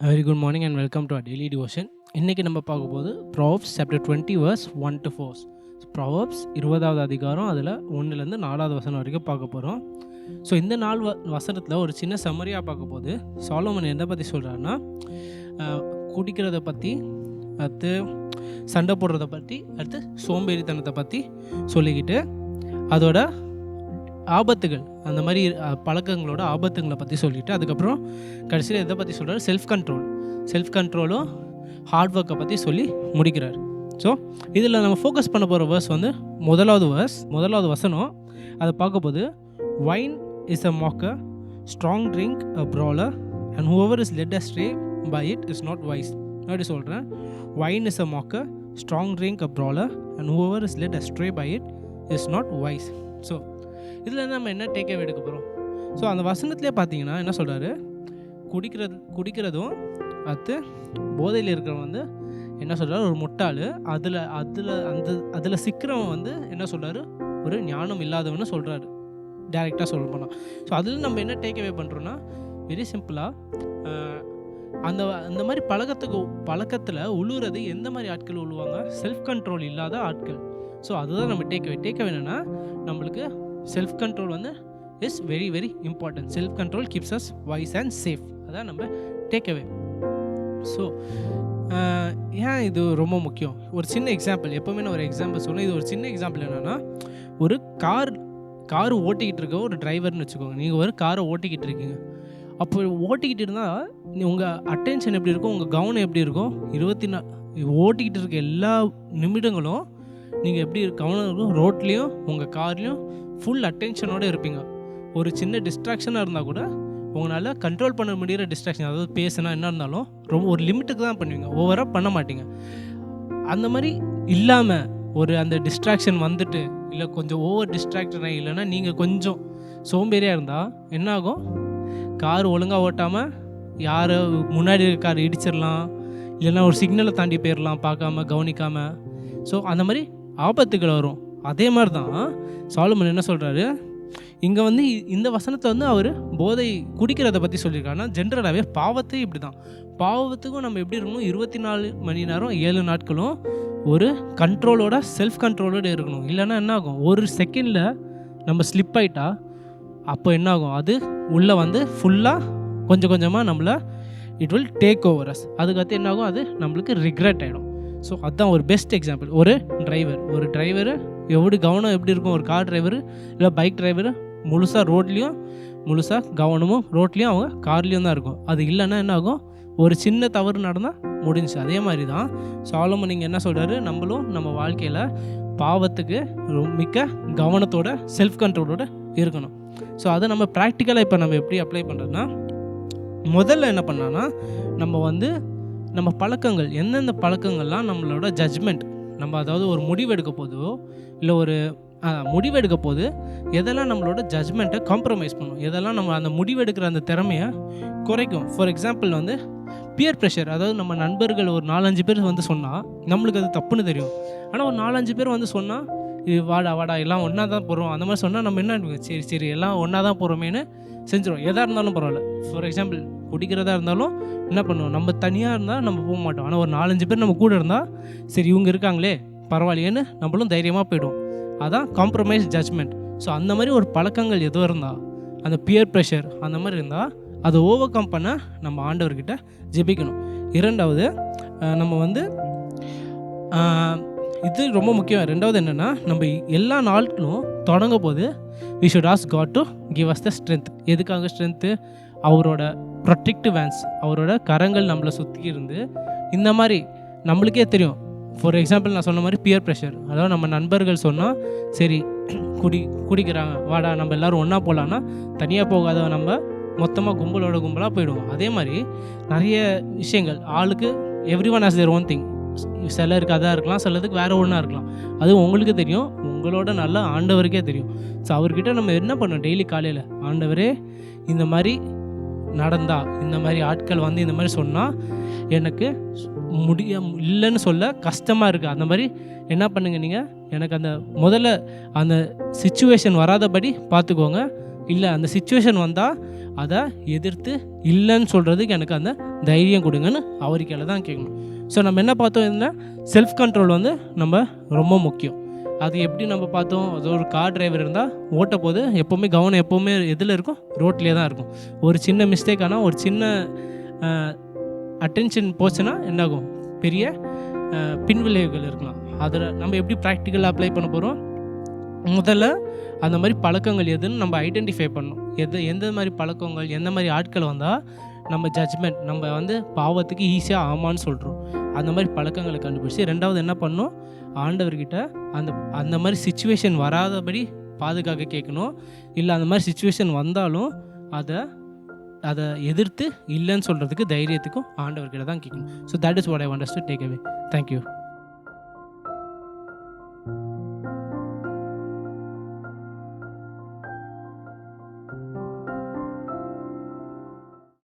Very good morning and welcome to daily devotion. இன்றைக்கி நம்ம பார்க்க போது proverbs chapter 20 verse 1 to 4. Proverbs 20வது அதிகாரம், அதில் 1லேருந்து 4வது வசனம் வரைக்கும் பார்க்க போகிறோம். ஸோ இந்த 4 வசனத்தில் ஒரு சின்ன சம்மரியாக பார்க்க போது சாலமன் எதை பற்றி சொல்கிறாருன்னா, குடிக்கிறத பற்றி, அடுத்து சண்டை போடுறத பற்றி, அடுத்து சோம்பேறித்தனத்தை பற்றி சொல்லிக்கிட்டு அதோட ஆபத்துகள், அந்த மாதிரி பழக்கங்களோட ஆபத்துங்களை பற்றி சொல்லிவிட்டு அதுக்கப்புறம் கடைசியில் எதை பற்றி சொல்கிறார், செல்ஃப் கண்ட்ரோலும் ஹார்ட் ஒர்க்கை பற்றி சொல்லி முடிக்கிறார். ஸோ இதில் நம்ம ஃபோக்கஸ் பண்ண போகிற வேர்ஸ் வந்து முதலாவது வசனம். அதை பார்க்கும்போது, wine is a mocker, strong drink a brawler, and whoever is led astray by it is not wise. அப்படி சொல்கிறேன், wine is a mocker, strong drink a brawler, and whoever is led astray by it is not wise. So இதில் நம்ம என்ன takeaway எடுக்க போகிறோம்? So அந்த வசனத்துலேயே பார்த்தீங்கன்னா என்ன சொல்கிறாரு, குடிக்கிறதும் அது போதையில் இருக்கிறவன் வந்து என்ன சொல்கிறார், ஒரு முட்டாள், அதில் சிக்கிறவன் வந்து என்ன சொல்கிறாரு, ஒரு ஞானம் இல்லாதவன்னு சொல்கிறாரு, டைரெக்டாக சொல்ல போனால். ஸோ அதில் நம்ம என்ன டேக்அவே பண்ணுறோன்னா, வெரி சிம்பிளாக அந்த மாதிரி பழக்கத்தில் உழுவுறது எந்த மாதிரி ஆட்கள் உழுவாங்க, செல்ஃப் கண்ட்ரோல் இல்லாத ஆட்கள். ஸோ அதுதான் நம்ம டேக்அவே என்னென்னா, நம்மளுக்கு செல்ஃப் கண்ட்ரோல் வந்து is very very important. Self control keeps us wise and safe. அதான் நம்ம டேக்அவே. ஸோ ஏன் இது ரொம்ப முக்கியம்? ஒரு சின்ன எக்ஸாம்பிள், எப்போவுமே நான் ஒரு எக்ஸாம்பிள் சொல்லுவேன். இது ஒரு சின்ன எக்ஸாம்பிள் என்னென்னா, ஒரு கார் ஓட்டிக்கிட்டு இருக்க ஒரு டிரைவர்னு வச்சுக்கோங்க. நீங்கள் ஒரு காரை ஓட்டிக்கிட்டு இருக்கீங்க. அப்போ ஓட்டிக்கிட்டு இருந்தால் உங்கள் அட்டென்ஷன் எப்படி இருக்கும், உங்கள் கவனம் எப்படி இருக்கும், ஓட்டிக்கிட்டு இருக்க எல்லா நிமிடங்களும் நீங்கள் எப்படி கவனம் இருக்கும், ரோட்லேயும் உங்கள் கார்லேயும் ஃபுல் அட்டென்ஷனோடு இருப்பீங்க. ஒரு சின்ன டிஸ்ட்ராக்ஷனாக இருந்தால் கூட உங்களால் கண்ட்ரோல் பண்ண முடிகிற டிஸ்ட்ராக்ஷன், அதாவது பேசினா என்ன இருந்தாலும் ரொம்ப ஒரு லிமிட்டுக்கு தான் பண்ணுவீங்க, ஓவராக பண்ண மாட்டீங்க. அந்த மாதிரி இல்லாமல் ஒரு அந்த டிஸ்ட்ராக்ஷன் வந்துட்டு, இல்லை கொஞ்சம் ஓவர் டிஸ்ட்ராக்டடாக, இல்லைன்னா நீங்கள் கொஞ்சம் சோம்பேறியாக இருந்தால் என்ன ஆகும், கார் ஒழுங்காக ஓட்டாமல் யாரை முன்னாடி இருக்க கார் இடிச்சிடலாம், இல்லைன்னா ஒரு சிக்னலை தாண்டி போயிடலாம் பார்க்காம கவனிக்காமல். ஸோ அந்த மாதிரி ஆபத்துகள் வரும். அதே மாதிரி தான் சாலமன் என்ன சொல்கிறாரு இங்கே வந்து, இந்த வசனத்தை வந்து அவர் குடிக்கிறத பற்றி சொல்லியிருக்காருன்னா, ஜென்ரலாகவே பாவத்தையும் இப்படி தான். பாவத்துக்கும் நம்ம எப்படி இருக்கணும், 24 மணி நேரம் 7 நாட்களும் ஒரு கண்ட்ரோலோட, செல்ஃப் கண்ட்ரோலோடு இருக்கணும். இல்லைன்னா என்ன ஆகும், ஒரு செகண்டில் நம்ம ஸ்லிப் ஆகிட்டா அப்போ என்ன ஆகும், அது உள்ளே வந்து ஃபுல்லாக கொஞ்சம் கொஞ்சமாக நம்மளை it will take over us. அதுக்கடுத்து என்ன ஆகும், அது நம்மளுக்கு ரிக்ரெட் ஆகிடும். ஸோ அதுதான் ஒரு பெஸ்ட் எக்ஸாம்பிள். ஒரு டிரைவரு எப்படி கவனம் எப்படி இருக்கும், ஒரு கார் டிரைவரு இல்லை பைக் டிரைவரு முழுசாக ரோட்லேயும், முழுசாக கவனமும் ரோட்லேயும் அவங்க கார்லேயும் தான் இருக்கும். அது இல்லைன்னா என்ன ஆகும், ஒரு சின்ன தவறு நடந்தால் முடிஞ்சிச்சு. அதே மாதிரி தான் சாலமன் நீங்கள் என்ன சொல்கிறாரு, நம்மளும் நம்ம வாழ்க்கையில் பாவத்துக்கு மிக்க கவனத்தோட, செல்ஃப் கண்ட்ரோலோடு இருக்கணும். ஸோ அதை நம்ம ப்ராக்டிக்கலாக இப்போ நம்ம எப்படி அப்ளை பண்ணுறதுனா, முதல்ல என்ன பண்ணான்னா, நம்ம பழக்கங்கள், எந்தெந்த பழக்கங்கள்லாம் நம்மளோட ஜட்ஜ்மெண்ட், நம்ம அதாவது ஒரு முடிவெடுக்க போதோ இல்லை ஒரு முடிவெடுக்க போது எதெல்லாம் நம்மளோட ஜட்ஜ்மெண்ட்டை காம்ப்ரமைஸ் பண்ணும், எதெல்லாம் நம்ம அந்த முடிவெடுக்கிற அந்த திறமையை குறைக்கும். ஃபார் எக்ஸாம்பிள் வந்து பியர் ப்ரெஷர், அதாவது நம்ம நண்பர்கள் ஒரு 4-5 பேர் வந்து சொன்னால் நம்மளுக்கு அது தப்புன்னு தெரியும். ஆனால் ஒரு 4-5 பேர் வந்து சொன்னால், இது வாடா எல்லாம் ஒன்றா தான் போகிறோம், அந்த மாதிரி சொன்னால் நம்ம என்ன, சரி எல்லாம் ஒன்றா தான் போகிறோமேனு செஞ்சிடும். எதாக இருந்தாலும் பரவாயில்ல. ஃபார் எக்ஸாம்பிள் குடிக்கிறதா இருந்தாலும் என்ன பண்ணுவோம், நம்ம தனியாக இருந்தால் நம்ம போக மாட்டோம். ஆனால் ஒரு 4-5 பேர் நம்ம கூட இருந்தால், சரி இவங்க இருக்காங்களே பரவாயில்லையேன்னு நம்மளும் தைரியமாக போய்டும். அதான் காம்ப்ரமைஸ் ஜட்ஜ்மெண்ட். ஸோ அந்த மாதிரி ஒரு பழக்கங்கள் எதுவும் இருந்தால், அந்த பியர் ப்ரெஷர் அந்த மாதிரி இருந்தால், அதை ஓவர் கம் பண்ண நம்ம ஆண்டவர்கிட்ட ஜெபிக்கணும். இரண்டாவது, நம்ம வந்து இது ரொம்ப முக்கியம். ரெண்டாவது என்னென்னா, நம்ம எல்லா நாட்களும் தொடங்க போது we should ask God to give us the strength. எதுக்காக ஸ்ட்ரென்த்து? அவரோட ப்ரொடெக்டிவ் ஹேண்ட்ஸ், அவரோட கரங்கள் நம்மளை சுற்றி இருந்து, இந்த மாதிரி நம்மளுக்கே தெரியும். ஃபார் எக்ஸாம்பிள் நான் சொன்ன மாதிரி பியர் ப்ரெஷர், அதாவது நம்ம நண்பர்கள் சொன்னால், சரி குடிக்கிறாங்க வாடா நம்ம எல்லோரும் ஒன்றா போகலான்னா, தனியாக போகாத, நம்ம மொத்தமாக கும்பலாக போயிடுவோம். அதே மாதிரி நிறைய விஷயங்கள், ஆளுக்கு every one has their own thing. சிலருக்கு அதாக இருக்கலாம், சிலருக்கு வேறு ஒன்றா இருக்கலாம். அது உங்களுக்கு தெரியும், உங்களோட நல்ல ஆண்டவருக்கே தெரியும். ஸோ அவர்கிட்ட நம்ம என்ன பண்ணோம், டெய்லி காலையில், ஆண்டவரே இந்த மாதிரி நடந்தா, இந்த மாதிரி ஆட்கள் வந்து இந்த மாதிரி சொன்னால் எனக்கு இல்லைன்னு சொல்ல கஷ்டமாக இருக்குது. அந்த மாதிரி என்ன பண்ணுங்க, நீங்கள் எனக்கு அந்த முதல்ல அந்த சிச்சுவேஷன் வராதபடி பார்த்துக்கோங்க. இல்லை அந்த சுச்சுவேஷன் வந்தால் அதை எதிர்த்து இல்லைன்னு சொல்கிறதுக்கு எனக்கு அந்த தைரியம் கொடுங்கன்னு அவருக்கையில தான் கேட்கணும். ஸோ நம்ம என்ன பார்த்தோம், செல்ஃப் கண்ட்ரோல் வந்து நம்ம ரொம்ப முக்கியம். அது எப்படி நம்ம பார்த்தோம், அது ஒரு கார் டிரைவர் இருந்தால் ஓட்ட போது எப்போவுமே கவனம் எப்போவுமே எதில் இருக்கும், ரோட்லேயே தான் இருக்கும். ஒரு சின்ன மிஸ்டேக் ஆனால் ஒரு சின்ன அட்டென்ஷன் போச்சுன்னா என்னாகும், பெரிய பின்விளைவுகள் இருக்கலாம். அதில் நம்ம எப்படி ப்ராக்டிக்கலாக அப்ளை பண்ண போகிறோம், முதல்ல அந்த மாதிரி பழக்கங்கள் எதுன்னு நம்ம ஐடென்டிஃபை பண்ணணும். எந்த மாதிரி பழக்கங்கள் எந்த மாதிரி ஆட்கள் வந்தால் நம்ம ஜட்ஜ்மெண்ட் நம்ம வந்து பாவத்துக்கு ஈஸியாக ஆமான்னு சொல்கிறோம், அந்த மாதிரி பழக்கங்களை கண்டுபிடிச்சி ரெண்டாவது என்ன பண்ணணும், ஆண்டவர்கிட்ட அந்த மாதிரி சுச்சுவேஷன் வராதபடி பாதுகாக்க கேட்கணும். இல்லை அந்த மாதிரி சுச்சுவேஷன் வந்தாலும் அதை எதிர்த்து இல்லைன்னு சொல்கிறதுக்கு தைரியத்துக்கும் ஆண்டவர்கிட்ட தான் கேட்கணும். So that is what I want us to take away. Thank you.